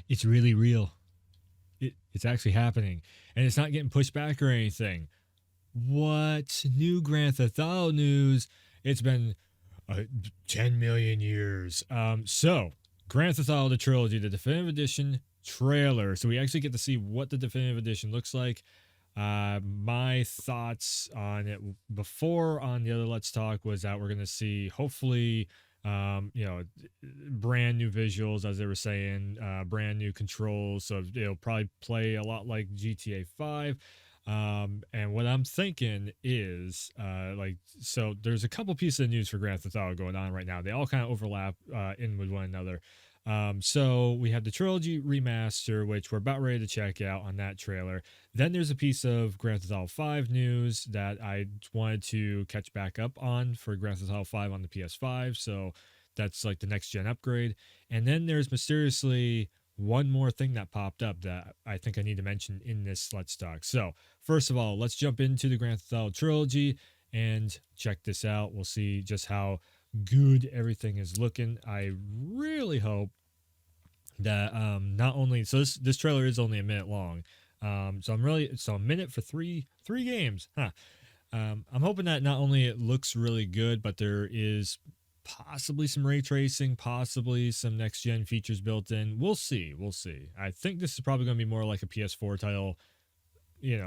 It's really real. It's actually happening, and it's not getting pushed back or anything. What new Grand Theft Auto news? It's been 10 million years. So Grand Theft Auto the Trilogy, the Definitive Edition trailer. So we actually get to see what the Definitive Edition looks like. My thoughts on it before on the other Let's Talk was that we're going to see hopefully brand new visuals, as they were saying, brand new controls. So it'll probably play a lot like GTA 5. And what I'm thinking is, so there's a couple pieces of news for Grand Theft Auto going on right now. They all kind of overlap in with one another. So we have the Trilogy Remaster, which we're about ready to check out on that trailer. Then there's a piece of Grand Theft Auto 5 news that I wanted to catch back up on for Grand Theft Auto 5 on the PS5. So that's like the next gen upgrade. And then there's mysteriously one more thing that popped up that I think I need to mention in this Let's Talk. So first of all, let's jump into the Grand Theft Auto Trilogy and check this out. We'll see just how good everything is looking. I really hope that not only this trailer is only a minute long, so a minute for three games, huh? I'm hoping that not only it looks really good, but there is possibly some ray tracing, possibly some next gen features built in. We'll see. I think this is probably going to be more like a PS4 title,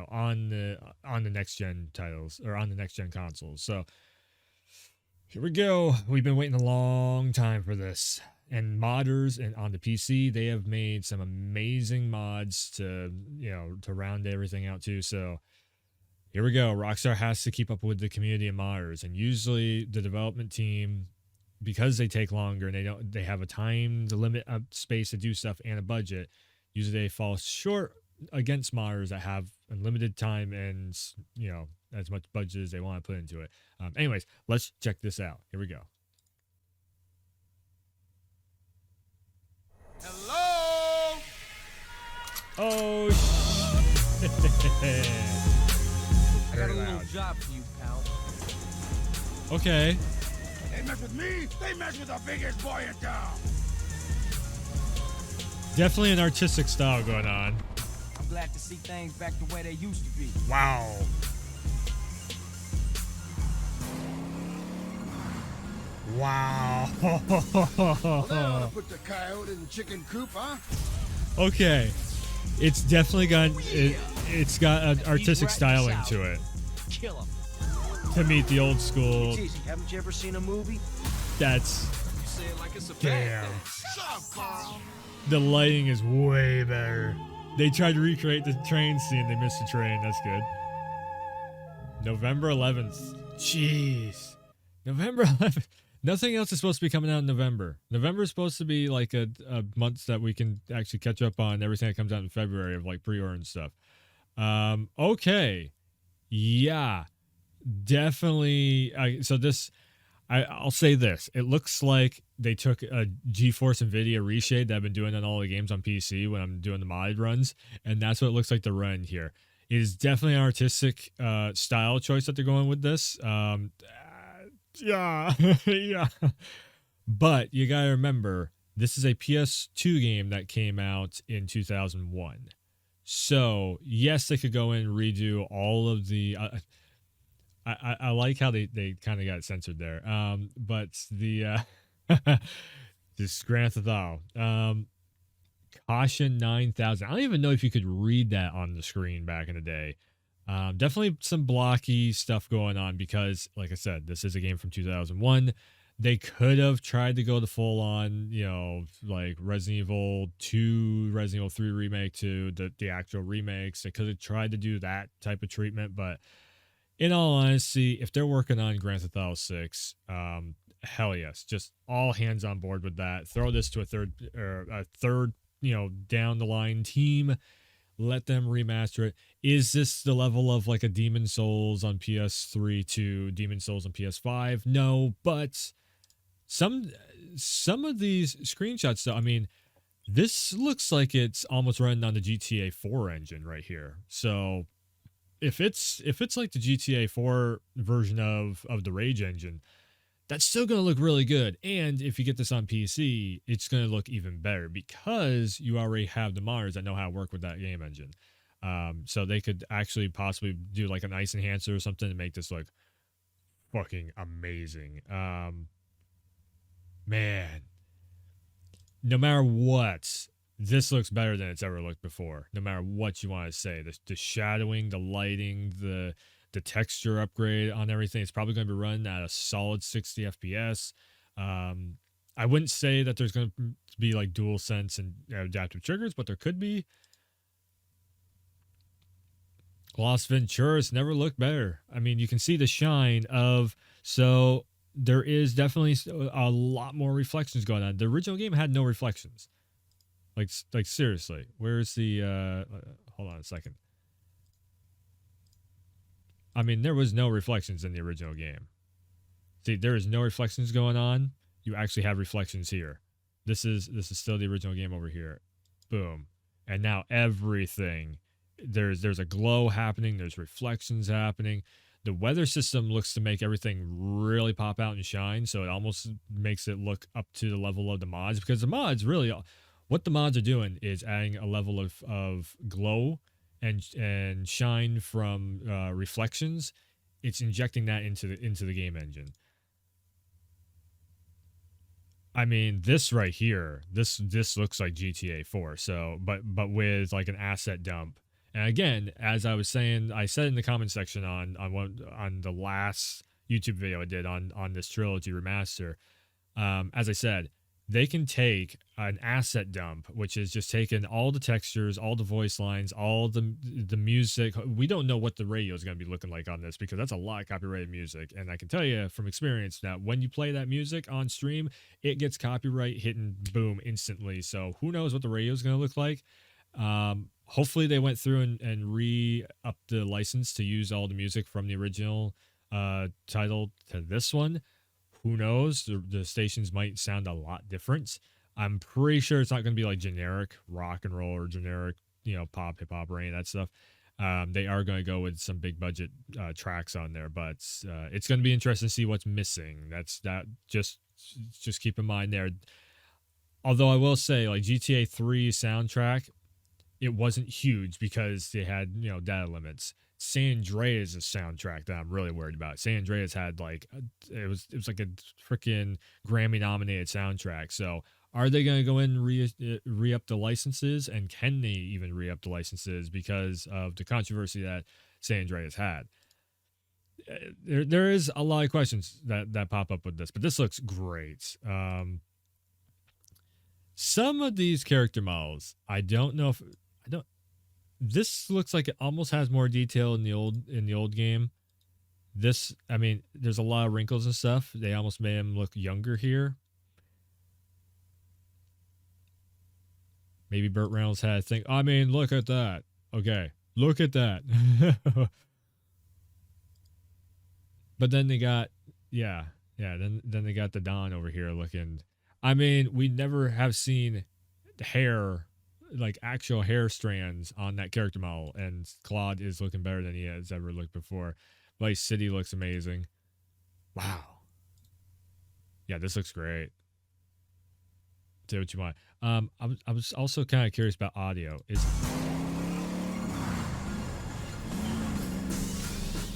on the next gen titles or on the next gen consoles. So here we go. We've been waiting a long time for this. And modders and on the PC, they have made some amazing mods to round everything out too. So here we go. Rockstar has to keep up with the community of modders, and usually the development team, because they take longer and they have a time limit, of space to do stuff and a budget, usually they fall short against modders that have unlimited time and as much budget as they want to put into it. Anyways, let's check this out. Here we go. Hello. Oh I got a little job for you, pal. Okay. They mess with me, they mess with the biggest boy in town. Definitely an artistic style going on. I'm glad to see things back the way they used to be. Wow. Wow. Well, they ought to put the coyote in the chicken coop, huh? Okay. It's definitely it's got an artistic styling to it. Kill him. To meet the old school. It's easy. Haven't you ever seen a movie? That's You say it like it's a damn. Shut up, Carl. The lighting is way better. They tried to recreate the train scene. They missed the train. That's good. November 11th. Jeez. November 11th. Nothing else is supposed to be coming out in November. November is supposed to be like a month that we can actually catch up on everything that comes out in February of like pre-order and stuff. Okay. Yeah. Definitely. I'll say this. It looks like they took a GeForce NVIDIA reshade that I've been doing on all the games on PC when I'm doing the modded runs, and that's what it looks like to run here. It is definitely an artistic style choice that they're going with this. Yeah. Yeah. But you gotta remember, this is a PS2 game that came out in 2001. So, yes, they could go in and redo all of the... I like how they kind of got censored there. But the... this Grand Theft Auto. Caution 9000. I don't even know if you could read that on the screen back in the day. Definitely some blocky stuff going on because, like I said, this is a game from 2001. They could have tried to go the full on, like Resident Evil 2, Resident Evil 3 remake to the actual remakes. They could have tried to do that type of treatment, but in all honesty, if they're working on Grand Theft Auto 6, hell yes, just all hands on board with that. Throw this to a third, down the line team. Let them remaster it. Is this the level of like a Demon Souls on PS3 to Demon Souls on PS5? No, but some of these screenshots, though, I mean, this looks like it's almost running on the GTA 4 engine right here. So if it's like the GTA 4 version of the Rage engine, that's still going to look really good. And if you get this on PC, it's going to look even better because you already have the modders that know how to work with that game engine. So they could actually possibly do like an ice enhancer or something to make this look fucking amazing. Man, no matter what, this looks better than it's ever looked before. No matter what you want to say, the shadowing, the lighting, the texture upgrade on everything, it's probably going to be running at a solid 60 FPS. I wouldn't say that there's going to be like dual sense and adaptive triggers, but there could be. Las Venturas never looked better. I mean, you can see the shine of, so there is definitely a lot more reflections going on. The original game had no reflections. Like seriously, where's the hold on a second. I mean, there was no reflections in the original game. See, there is no reflections going on. You actually have reflections here. This is still the original game over here. Boom. And now everything, there's a glow happening, there's reflections happening. The weather system looks to make everything really pop out and shine, so it almost makes it look up to the level of the mods, because the mods really, what the mods are doing is adding a level of glow and shine from reflections. It's injecting that into the game engine. I mean, this right here, this looks like GTA 4. So, but with like an asset dump. And again, as I was saying, I said in the comment section on the last YouTube video I did on this Trilogy remaster, as I said, they can take an asset dump, which is just taking all the textures, all the voice lines, all the music. We don't know what the radio is going to be looking like on this because that's a lot of copyrighted music. And I can tell you from experience that when you play that music on stream, it gets copyright hitting boom instantly. So who knows what the radio is going to look like. Hopefully they went through and re-up the license to use all the music from the original title to this one. Who knows? The stations might sound a lot different. I'm pretty sure it's not going to be like generic rock and roll or generic, pop, hip hop, or any of that stuff. They are going to go with some big budget tracks on there, but it's going to be interesting to see what's missing. Just keep in mind there. Although I will say, like GTA 3 soundtrack, it wasn't huge because they had data limits. San Andreas' soundtrack that I'm really worried about. San Andreas had like it was like a freaking Grammy nominated soundtrack. So are they going to go in and re-up the licenses, and can they even re-up the licenses because of the controversy that San Andreas had? There is a lot of questions that pop up with this, but this looks great. Some of these character models, this looks like it almost has more detail in the old game. This, I mean, there's a lot of wrinkles and stuff. They almost made him look younger here. Maybe Burt Reynolds had a thing. I mean, look at that. Okay, look at that. But then they got, then they got the Don over here looking. I mean, we never have seen hair, like actual hair strands on that character model, and Claude is looking better than he has ever looked before. Vice City looks amazing. Wow. Yeah, this looks great. Say what you want. I was also kind of curious about audio.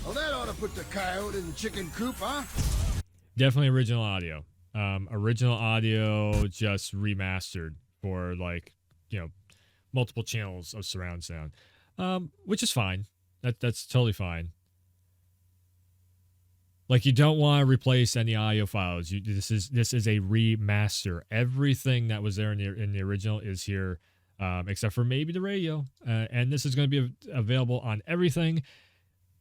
Well, that ought to put the coyote in the chicken coop, huh? Definitely original audio. Original audio just remastered for like, multiple channels of surround sound, which is fine. That's totally fine. Like, you don't want to replace any audio files. This is a remaster. Everything that was there in the original is here, except for maybe the radio. And this is going to be available on everything.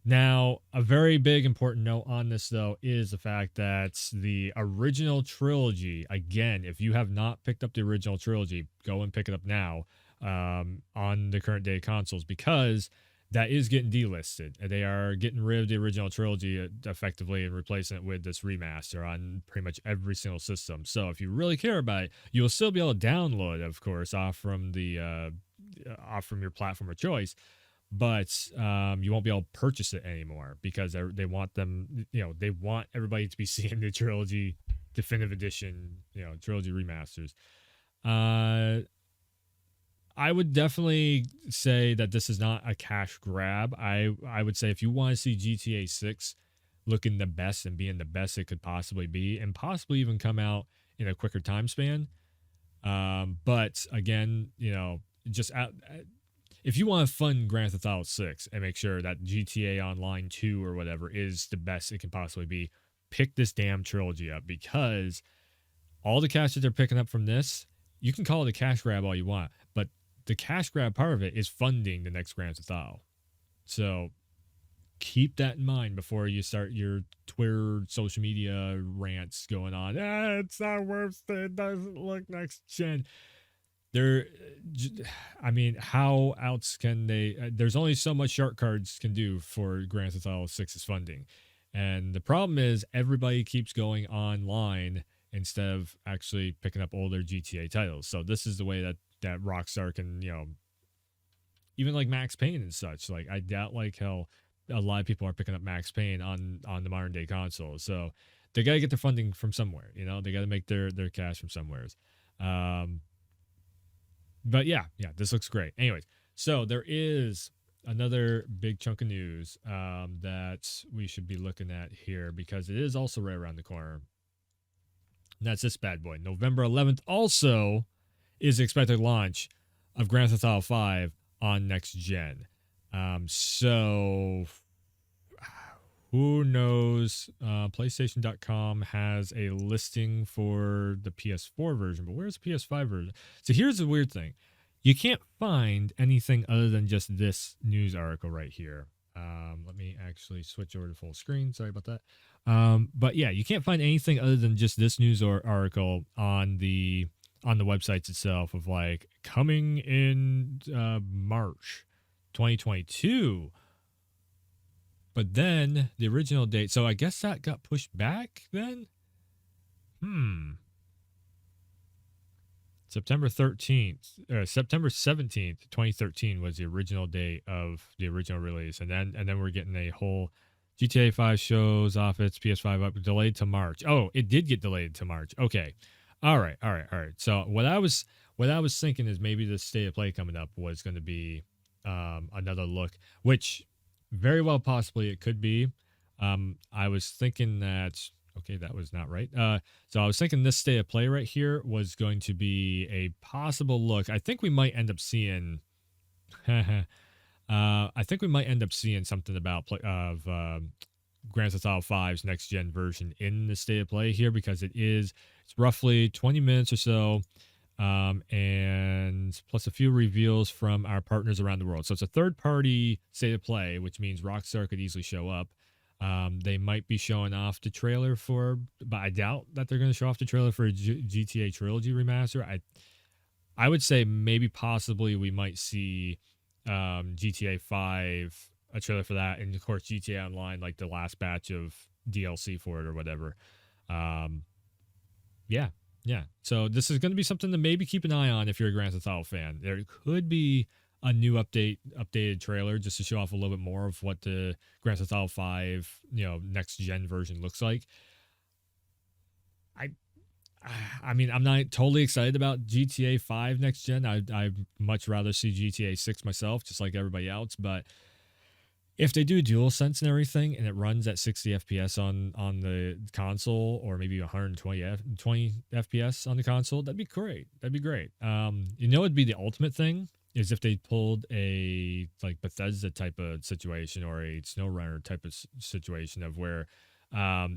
Now, a very big important note on this, though, is the fact that the original trilogy, again, if you have not picked up the original trilogy, go and pick it up now on the current day consoles, because that is getting delisted. They are getting rid of the original trilogy effectively and replacing it with this remaster on pretty much every single system. So if you really care about it, you'll still be able to download, of course, off from your platform of choice. but you won't be able to purchase it anymore because they want them, they want everybody to be seeing the trilogy definitive edition, trilogy remasters. I would definitely say that this is not a cash grab. I would say if you want to see GTA 6 looking the best and being the best it could possibly be, and possibly even come out in a quicker time span. But again, just if you want to fund Grand Theft Auto 6 and make sure that GTA Online 2 or whatever is the best it can possibly be, pick this damn trilogy up, because all the cash that they're picking up from this, you can call it a cash grab all you want, but the cash grab part of it is funding the next Grand Theft Auto. So keep that in mind before you start your Twitter social media rants going on. It's not worth it. It doesn't look next gen. How else can they? There's only so much shark cards can do for Grand Theft Auto 6's funding. And the problem is everybody keeps going online instead of actually picking up older GTA titles. So this is the way that Rockstar can, even like Max Payne and such. Like, I doubt like how a lot of people are picking up Max Payne on the modern day console. So they got to get their funding from somewhere. They got to make their cash from somewheres. But yeah, this looks great. Anyways, so there is another big chunk of news that we should be looking at here, because it is also right around the corner. And that's this bad boy. November 11th also is the expected launch of Grand Theft Auto 5 on next gen. So who knows? PlayStation.com has a listing for the PS4 version, but where's the PS5 version? So here's the weird thing. You can't find anything other than just this news article right here. Let me actually switch over to full screen. Sorry about that. But yeah, you can't find anything other than just this news article on the websites itself of like coming in March 2022. But then the original date, so I guess that got pushed back then? September 17th, 2013 was the original date of the original release. And then we're getting a whole GTA 5 shows off its PS5 up, delayed to March. Oh, it did get delayed to March. Okay. All right. So what I was thinking is maybe the state of play coming up was going to be another look, which very well possibly it could be. I was thinking that, okay, that was not right. So I was thinking this state of play right here was going to be a possible look. I think we might end up seeing something about Grand Theft Auto 5's next gen version in the state of play here, because it's roughly 20 minutes or so, and plus a few reveals from our partners around the world. So it's a third party state of play, which means Rockstar could easily show up. They might be showing off the trailer but I doubt that they're going to show off the trailer for a GTA Trilogy remaster. I would say maybe possibly we might see GTA 5, a trailer for that, and of course GTA Online, like the last batch of DLC for it or whatever. Yeah. So this is going to be something to maybe keep an eye on if you're a Grand Theft Auto fan. There could be a new updated trailer just to show off a little bit more of what the Grand Theft Auto 5, next gen version looks like. I mean, I'm not totally excited about GTA 5 next gen. I'd much rather see GTA 6 myself, just like everybody else. But if they do DualSense and everything, and it runs at 60 FPS on the console, or maybe 120 FPS on the console, that'd be great. It'd be the ultimate thing is if they pulled a like Bethesda type of situation or a SnowRunner type of situation of where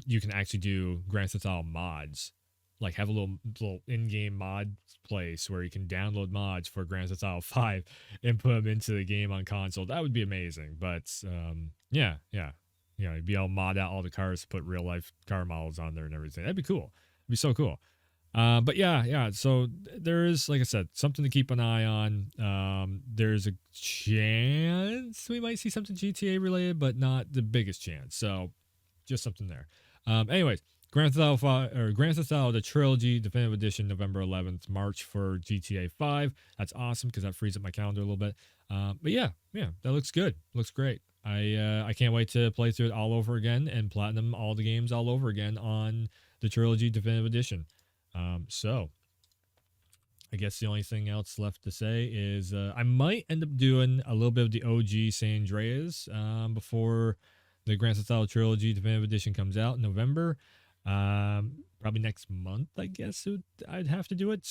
you can actually do Grand Theft Auto mods. Like have a little in-game mod place where you can download mods for Grand Theft Auto 5 and put them into the game on console. That would be amazing. But yeah, you'd be able to mod out all the cars to put real life car models on there and everything. That'd be cool. It'd be so cool. But yeah. So there is, like I said, something to keep an eye on. There's a chance we might see something GTA related, but not the biggest chance. So just something there. Anyways, Grand Theft Auto the Trilogy Definitive Edition, November 11th, March for GTA 5. That's awesome because that frees up my calendar a little bit. But yeah, that looks good. Looks great. I can't wait to play through it all over again and platinum all the games all over again on the Trilogy Definitive Edition. So I guess the only thing else left to say is I might end up doing a little bit of the OG San Andreas before the Grand Theft Auto Trilogy Definitive Edition comes out in November. Probably next month, I guess I'd have to do it.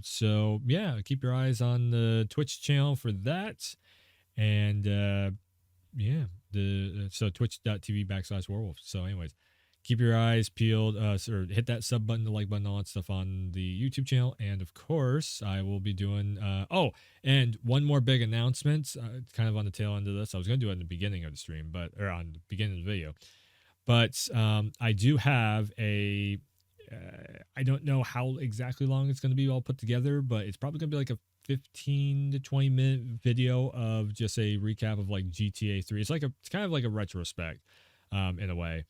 So yeah, keep your eyes on the Twitch channel for that. And yeah, so twitch.tv/werewolf. So anyways, keep your eyes peeled, or hit that sub button, the like button, all that stuff on the YouTube channel. And of course, I will be doing, and one more big announcement, kind of on the tail end of this. I was going to do it in the beginning of the stream, or on the beginning of the video. But I do have I don't know how exactly long it's going to be all put together, but it's probably going to be like a 15 to 20 minute video of just a recap of like GTA 3. It's kind of like a retrospect in a way.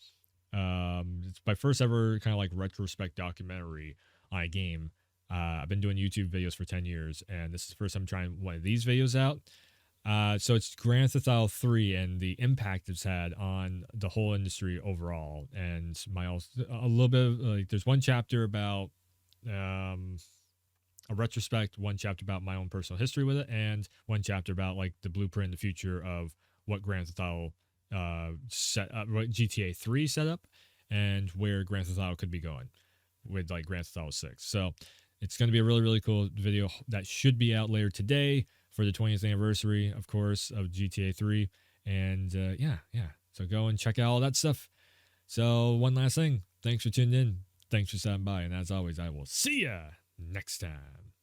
It's my first ever kind of like retrospect documentary on a game. I've been doing YouTube videos for 10 years, and this is the first time I'm trying one of these videos out. So it's Grand Theft Auto 3 and the impact it's had on the whole industry overall. And a little bit of, like, there's one chapter about a retrospect, one chapter about my own personal history with it, and one chapter about like the blueprint in the future of what Grand Theft Auto what GTA 3 set up and where Grand Theft Auto could be going with like Grand Theft Auto 6. So it's going to be a really, really cool video that should be out later today for the 20th anniversary, of course, of GTA 3. And yeah. So go and check out all that stuff. So one last thing. Thanks for tuning in. Thanks for stopping by. And as always, I will see ya next time.